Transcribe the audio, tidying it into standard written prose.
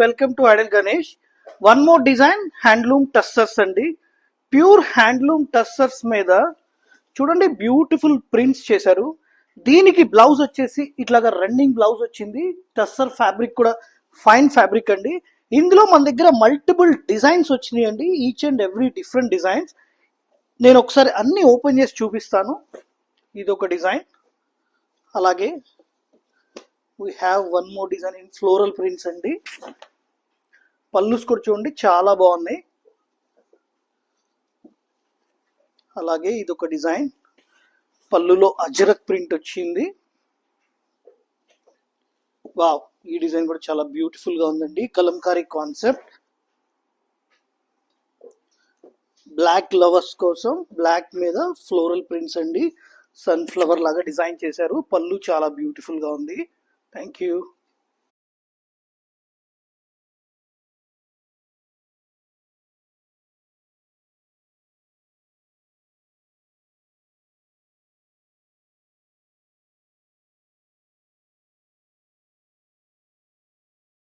Welcome to Idol Ganesh. One more design handloom tussars అండి. Pure handloom tussars మీద చూడండి beautiful prints చేశారు. దీనికి బ్లౌజ్ వచ్చేసి ఇట్లాగా రన్నింగ్ బ్లౌజ్ వచ్చింది. టస్సర్ ఫ్యాబ్రిక్ కూడా ఫైన్ ఫ్యాబ్రిక్ అండి. ఇందులో మన దగ్గర మల్టిపుల్ డిజైన్స్ వచ్చినాయి అండి. Each and every different designs. నేను ఒకసారి అన్ని ఓపెన్ చేసి చూపిస్తాను. ఇది ఒక డిజైన్. అలాగే we have one more design in floral prints అండి. పళ్ళుస్ కూడా చూడండి చాలా బాగున్నాయి. అలాగే ఇది ఒక డిజైన్, పళ్ళులో అజరక్ ప్రింట్ వచ్చింది. వావ్, ఈ డిజైన్ కూడా చాలా బ్యూటిఫుల్ గా ఉందండి. కలంకారీ కాన్సెప్ట్. బ్లాక్ లవర్స్ కోసం బ్లాక్ మీద ఫ్లోరల్ ప్రింట్స్ అండి. సన్ ఫ్లవర్ లాగా డిజైన్ చేశారు. పళ్ళు చాలా బ్యూటిఫుల్ గా ఉంది. Thank you.